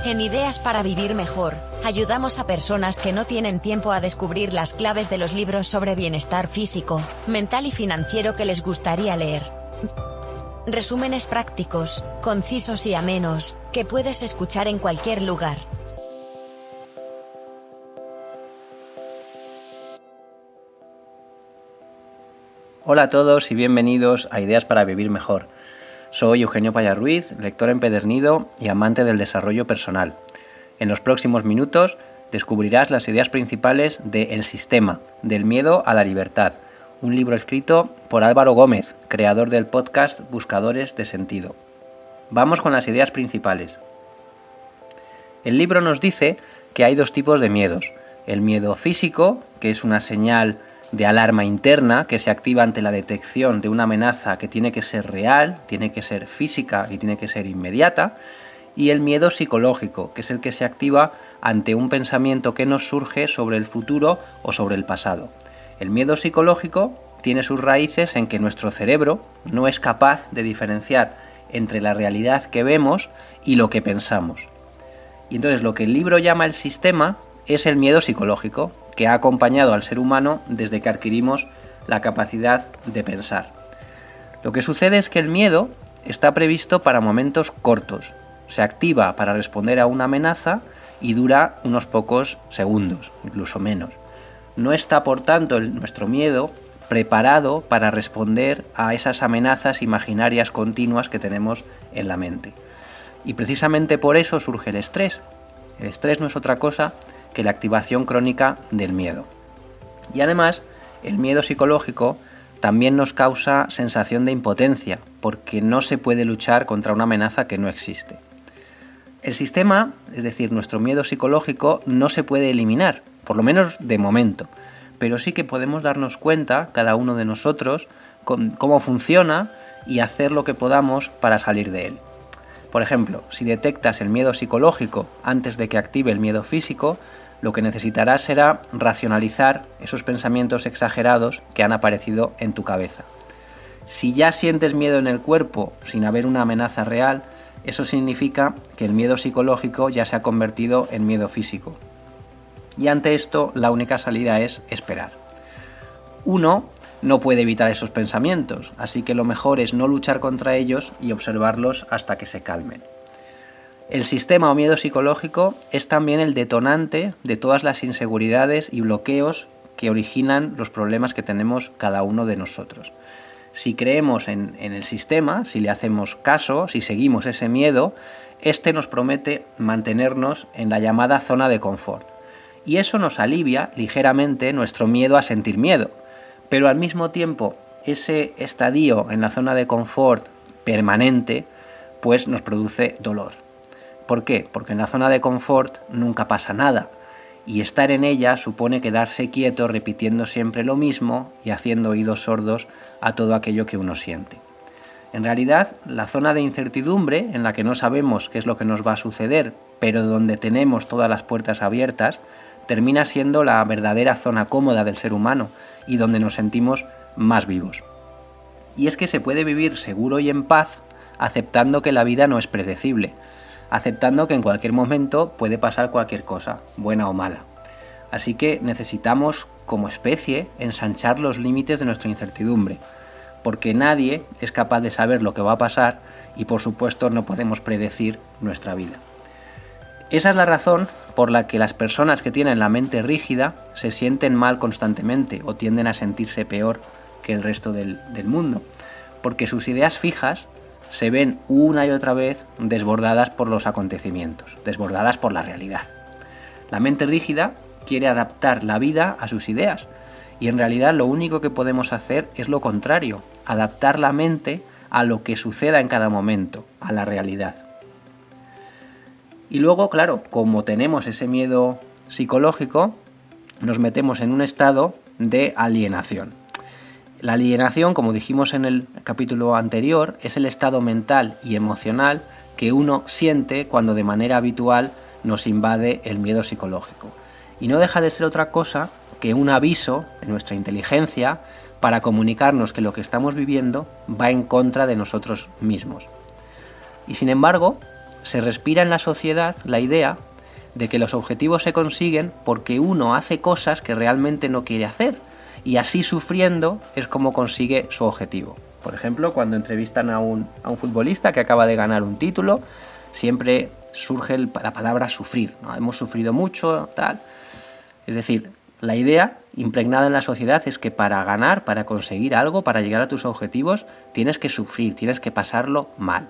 En Ideas para Vivir Mejor, ayudamos a personas que no tienen tiempo a descubrir las claves de los libros sobre bienestar físico, mental y financiero que les gustaría leer. Resúmenes prácticos, concisos y amenos, que puedes escuchar en cualquier lugar. Hola a todos y bienvenidos a Ideas para Vivir Mejor. Soy Eugenio Paya Ruiz, lector empedernido y amante del desarrollo personal. En los próximos minutos descubrirás las ideas principales de El Sistema, del miedo a la libertad, un libro escrito por Álvaro Gómez, creador del podcast Buscadores de Sentido. Vamos con las ideas principales. El libro nos dice que hay dos tipos de miedos. El miedo físico, que es una señal de alarma interna que se activa ante la detección de una amenaza que tiene que ser real, tiene que ser física y tiene que ser inmediata, y el miedo psicológico, que es el que se activa ante un pensamiento que nos surge sobre el futuro o sobre el pasado. El miedo psicológico tiene sus raíces en que nuestro cerebro no es capaz de diferenciar entre la realidad que vemos y lo que pensamos. Y entonces lo que el libro llama el sistema es el miedo psicológico, que ha acompañado al ser humano desde que adquirimos la capacidad de pensar. Lo que sucede es que el miedo está previsto para momentos cortos, se activa para responder a una amenaza y dura unos pocos segundos, incluso menos. No está, por tanto, nuestro miedo preparado para responder a esas amenazas imaginarias continuas que tenemos en la mente. Y precisamente por eso surge el estrés. El estrés no es otra cosa que la activación crónica del miedo. Y además, el miedo psicológico también nos causa sensación de impotencia, porque no se puede luchar contra una amenaza que no existe. El sistema, es decir, nuestro miedo psicológico, no se puede eliminar, por lo menos de momento, pero sí que podemos darnos cuenta, cada uno de nosotros, cómo funciona y hacer lo que podamos para salir de él. Por ejemplo, si detectas el miedo psicológico antes de que active el miedo físico, lo que necesitarás será racionalizar esos pensamientos exagerados que han aparecido en tu cabeza. Si ya sientes miedo en el cuerpo sin haber una amenaza real, eso significa que el miedo psicológico ya se ha convertido en miedo físico. Y ante esto, la única salida es esperar. Uno no puede evitar esos pensamientos, así que lo mejor es no luchar contra ellos y observarlos hasta que se calmen. El sistema o miedo psicológico es también el detonante de todas las inseguridades y bloqueos que originan los problemas que tenemos cada uno de nosotros. Si creemos en el sistema, si le hacemos caso, si seguimos ese miedo, este nos promete mantenernos en la llamada zona de confort. Y eso nos alivia ligeramente nuestro miedo a sentir miedo. Pero al mismo tiempo, ese estadio en la zona de confort permanente, pues nos produce dolor. ¿Por qué? Porque en la zona de confort nunca pasa nada, y estar en ella supone quedarse quieto repitiendo siempre lo mismo y haciendo oídos sordos a todo aquello que uno siente. En realidad, la zona de incertidumbre, en la que no sabemos qué es lo que nos va a suceder, pero donde tenemos todas las puertas abiertas, termina siendo la verdadera zona cómoda del ser humano y donde nos sentimos más vivos. Y es que se puede vivir seguro y en paz aceptando que la vida no es predecible, aceptando que en cualquier momento puede pasar cualquier cosa, buena o mala. Así que necesitamos, como especie, ensanchar los límites de nuestra incertidumbre, porque nadie es capaz de saber lo que va a pasar y por supuesto no podemos predecir nuestra vida. Esa es la razón por la que las personas que tienen la mente rígida se sienten mal constantemente o tienden a sentirse peor que el resto del mundo, porque sus ideas fijas se ven una y otra vez desbordadas por los acontecimientos, desbordadas por la realidad. La mente rígida quiere adaptar la vida a sus ideas y en realidad lo único que podemos hacer es lo contrario, adaptar la mente a lo que suceda en cada momento, a la realidad. Y luego, claro, como tenemos ese miedo psicológico, nos metemos en un estado de alienación. La alienación, como dijimos en el capítulo anterior, es el estado mental y emocional que uno siente cuando de manera habitual nos invade el miedo psicológico. Y no deja de ser otra cosa que un aviso de nuestra inteligencia para comunicarnos que lo que estamos viviendo va en contra de nosotros mismos. Y sin embargo, se respira en la sociedad la idea de que los objetivos se consiguen porque uno hace cosas que realmente no quiere hacer, y así sufriendo es como consigue su objetivo. Por ejemplo, cuando entrevistan a un futbolista que acaba de ganar un título, siempre surge la palabra sufrir, ¿no? Hemos sufrido mucho, tal. Es decir, la idea impregnada en la sociedad es que para ganar, para conseguir algo, para llegar a tus objetivos, tienes que sufrir, tienes que pasarlo mal.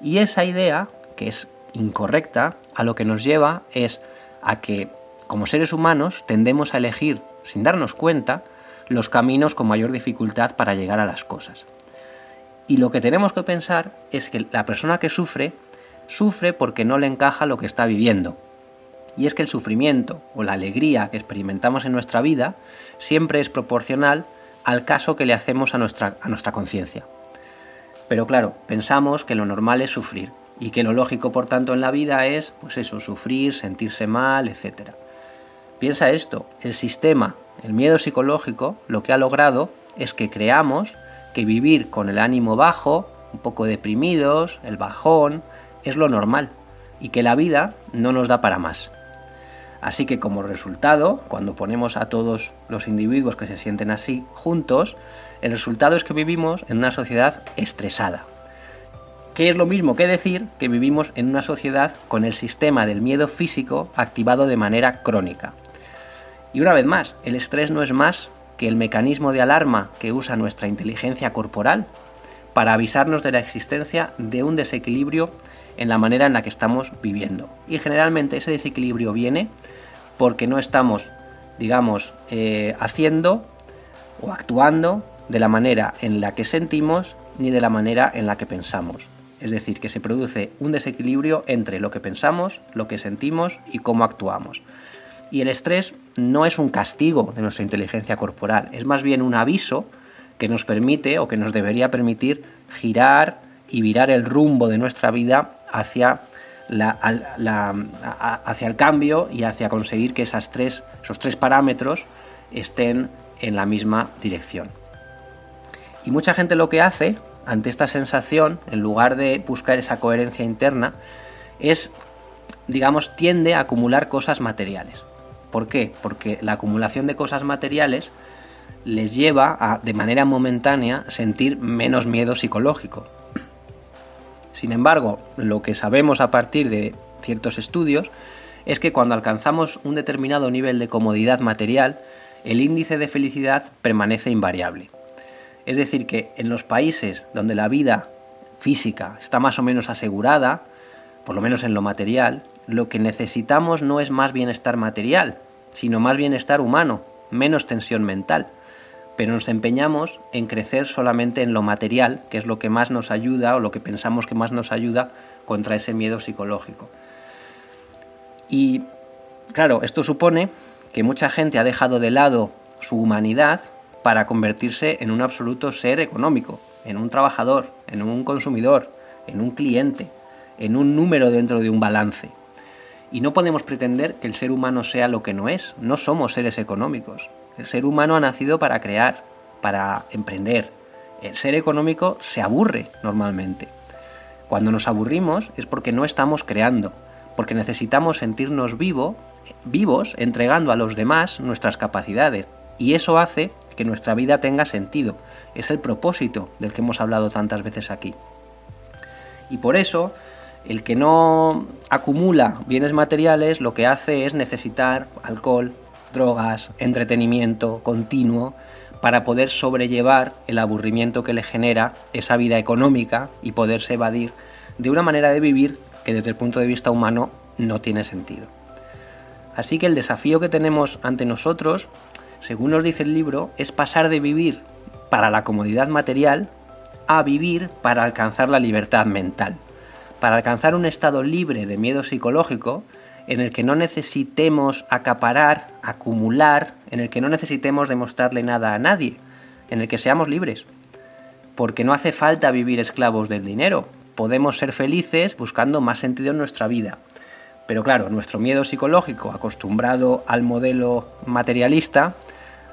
Y esa idea, que es incorrecta, a lo que nos lleva es a que, como seres humanos, tendemos a elegir, sin darnos cuenta, los caminos con mayor dificultad para llegar a las cosas. Y lo que tenemos que pensar es que la persona que sufre porque no le encaja lo que está viviendo. Y es que el sufrimiento o la alegría que experimentamos en nuestra vida siempre es proporcional al caso que le hacemos a nuestra conciencia. Pero claro, pensamos que lo normal es sufrir y que lo lógico, por tanto, en la vida es, pues eso, sufrir, sentirse mal, etc. Piensa esto, el sistema, el miedo psicológico, lo que ha logrado es que creamos que vivir con el ánimo bajo, un poco deprimidos, el bajón, es lo normal y que la vida no nos da para más. Así que como resultado, cuando ponemos a todos los individuos que se sienten así juntos, el resultado es que vivimos en una sociedad estresada. Que es lo mismo que decir que vivimos en una sociedad con el sistema del miedo físico activado de manera crónica. Y una vez más, el estrés no es más que el mecanismo de alarma que usa nuestra inteligencia corporal para avisarnos de la existencia de un desequilibrio en la manera en la que estamos viviendo. Y generalmente ese desequilibrio viene porque no estamos, haciendo o actuando de la manera en la que sentimos ni de la manera en la que pensamos. Es decir, que se produce un desequilibrio entre lo que pensamos, lo que sentimos y cómo actuamos. Y el estrés no es un castigo de nuestra inteligencia corporal, es más bien un aviso que nos permite o que nos debería permitir girar y virar el rumbo de nuestra vida hacia el cambio y hacia conseguir que esos tres parámetros estén en la misma dirección. Y mucha gente lo que hace ante esta sensación, en lugar de buscar esa coherencia interna, es, tiende a acumular cosas materiales. ¿Por qué? Porque la acumulación de cosas materiales les lleva a, de manera momentánea, sentir menos miedo psicológico. Sin embargo, lo que sabemos a partir de ciertos estudios es que cuando alcanzamos un determinado nivel de comodidad material, el índice de felicidad permanece invariable. Es decir, que en los países donde la vida física está más o menos asegurada, por lo menos en lo material, lo que necesitamos no es más bienestar material, sino más bienestar humano, menos tensión mental. Pero nos empeñamos en crecer solamente en lo material, que es lo que más nos ayuda o lo que pensamos que más nos ayuda contra ese miedo psicológico. Y claro, esto supone que mucha gente ha dejado de lado su humanidad para convertirse en un absoluto ser económico, en un trabajador, en un consumidor, en un cliente, en un número dentro de un balance. Y no podemos pretender que el ser humano sea lo que no es. No somos seres económicos. El ser humano ha nacido para crear, para emprender. El ser económico se aburre normalmente. Cuando nos aburrimos es porque no estamos creando, porque necesitamos sentirnos vivos entregando a los demás nuestras capacidades. Y eso hace que nuestra vida tenga sentido. Es el propósito del que hemos hablado tantas veces aquí. Y por eso, el que no acumula bienes materiales lo que hace es necesitar alcohol, drogas, entretenimiento continuo para poder sobrellevar el aburrimiento que le genera esa vida económica y poderse evadir de una manera de vivir que desde el punto de vista humano no tiene sentido. Así que el desafío que tenemos ante nosotros, según nos dice el libro, es pasar de vivir para la comodidad material a vivir para alcanzar la libertad mental, para alcanzar un estado libre de miedo psicológico en el que no necesitemos acaparar, acumular, en el que no necesitemos demostrarle nada a nadie, en el que seamos libres. Porque no hace falta vivir esclavos del dinero, podemos ser felices buscando más sentido en nuestra vida. Pero claro, nuestro miedo psicológico, acostumbrado al modelo materialista,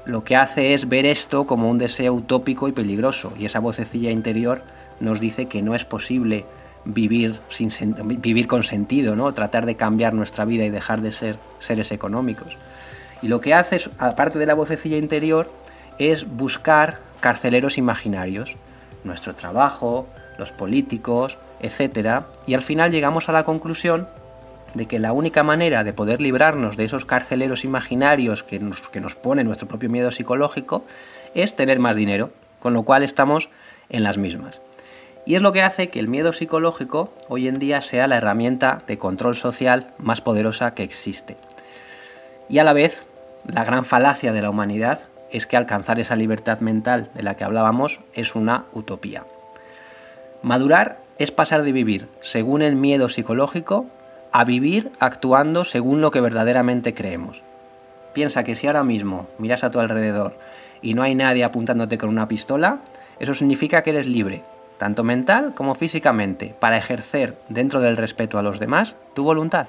lo que hace es ver esto como un deseo utópico y peligroso, y esa vocecilla interior nos dice que no es posible vivir con sentido, ¿no? Tratar de cambiar nuestra vida y dejar de ser seres económicos. Y lo que hace, aparte de la vocecilla interior, es buscar carceleros imaginarios, nuestro trabajo, los políticos, etc. Y al final llegamos a la conclusión de que la única manera de poder librarnos de esos carceleros imaginarios que nos pone nuestro propio miedo psicológico es tener más dinero, con lo cual estamos en las mismas. Y es lo que hace que el miedo psicológico hoy en día sea la herramienta de control social más poderosa que existe. Y a la vez, la gran falacia de la humanidad es que alcanzar esa libertad mental de la que hablábamos es una utopía. Madurar es pasar de vivir según el miedo psicológico a vivir actuando según lo que verdaderamente creemos. Piensa que si ahora mismo miras a tu alrededor y no hay nadie apuntándote con una pistola, eso significa que eres libre, tanto mental como físicamente, para ejercer dentro del respeto a los demás tu voluntad.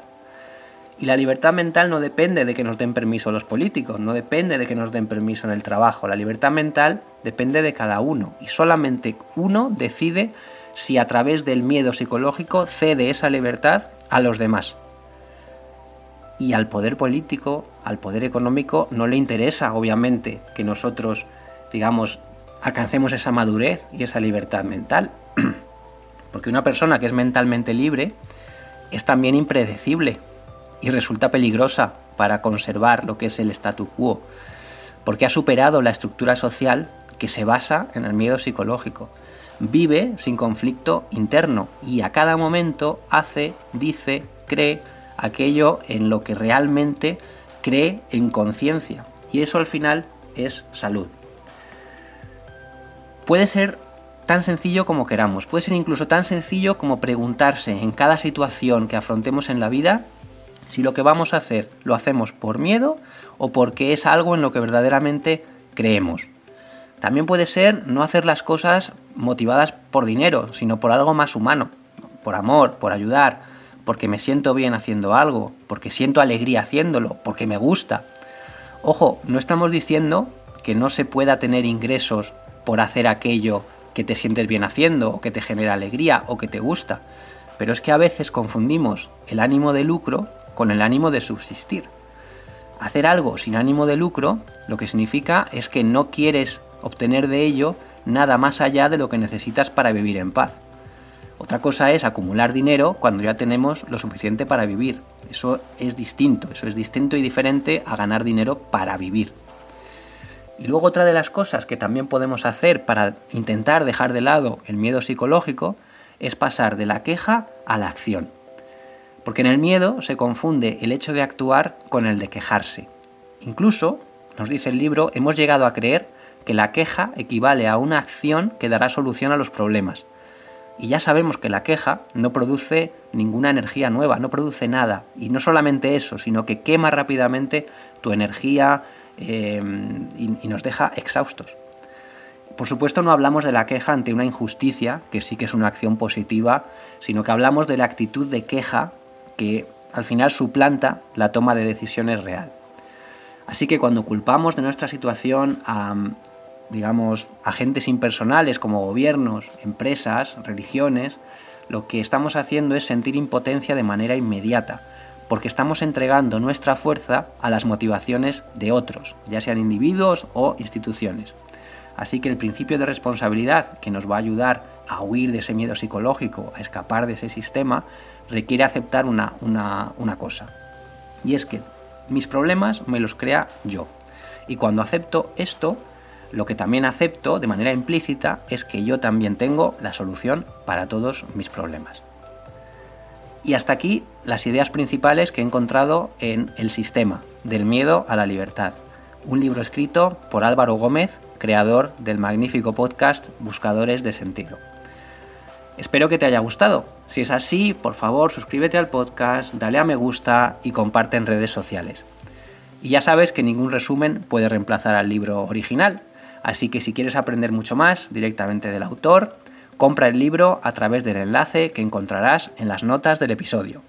Y la libertad mental no depende de que nos den permiso los políticos, no depende de que nos den permiso en el trabajo. La libertad mental depende de cada uno y solamente uno decide si a través del miedo psicológico cede esa libertad a los demás. Y al poder político, al poder económico, no le interesa, obviamente, que nosotros, alcancemos esa madurez y esa libertad mental. Porque una persona que es mentalmente libre es también impredecible y resulta peligrosa para conservar lo que es el statu quo, porque ha superado la estructura social que se basa en el miedo psicológico. Vive sin conflicto interno y a cada momento hace, dice, cree aquello en lo que realmente cree en conciencia. Y eso al final es salud. Puede ser tan sencillo como queramos, puede ser incluso tan sencillo como preguntarse en cada situación que afrontemos en la vida si lo que vamos a hacer lo hacemos por miedo o porque es algo en lo que verdaderamente creemos. También puede ser no hacer las cosas motivadas por dinero, sino por algo más humano, por amor, por ayudar, porque me siento bien haciendo algo, porque siento alegría haciéndolo, porque me gusta. Ojo, no estamos diciendo que no se pueda tener ingresos por hacer aquello que te sientes bien haciendo, o que te genera alegría, o que te gusta. Pero es que a veces confundimos el ánimo de lucro con el ánimo de subsistir. Hacer algo sin ánimo de lucro, lo que significa es que no quieres obtener de ello nada más allá de lo que necesitas para vivir en paz. Otra cosa es acumular dinero cuando ya tenemos lo suficiente para vivir. Eso es distinto y diferente a ganar dinero para vivir. Y luego otra de las cosas que también podemos hacer para intentar dejar de lado el miedo psicológico es pasar de la queja a la acción. Porque en el miedo se confunde el hecho de actuar con el de quejarse. Incluso, nos dice el libro, hemos llegado a creer que la queja equivale a una acción que dará solución a los problemas. Y ya sabemos que la queja no produce ninguna energía nueva, no produce nada. Y no solamente eso, sino que quema rápidamente tu energía y nos deja exhaustos. Por supuesto no hablamos de la queja ante una injusticia, que sí que es una acción positiva, sino que hablamos de la actitud de queja que al final suplanta la toma de decisiones real. Así que cuando culpamos de nuestra situación a agentes impersonales como gobiernos, empresas, religiones, lo que estamos haciendo es sentir impotencia de manera inmediata, porque estamos entregando nuestra fuerza a las motivaciones de otros, ya sean individuos o instituciones. Así que el principio de responsabilidad, que nos va a ayudar a huir de ese miedo psicológico, a escapar de ese sistema, requiere aceptar una cosa. Y es que mis problemas me los crea yo. Y cuando acepto esto, lo que también acepto de manera implícita es que yo también tengo la solución para todos mis problemas. Y hasta aquí las ideas principales que he encontrado en El sistema, del miedo a la libertad. Un libro escrito por Álvaro Gómez, creador del magnífico podcast Buscadores de Sentido. Espero que te haya gustado. Si es así, por favor, suscríbete al podcast, dale a me gusta y comparte en redes sociales. Y ya sabes que ningún resumen puede reemplazar al libro original, así que si quieres aprender mucho más directamente del autor, compra el libro a través del enlace que encontrarás en las notas del episodio.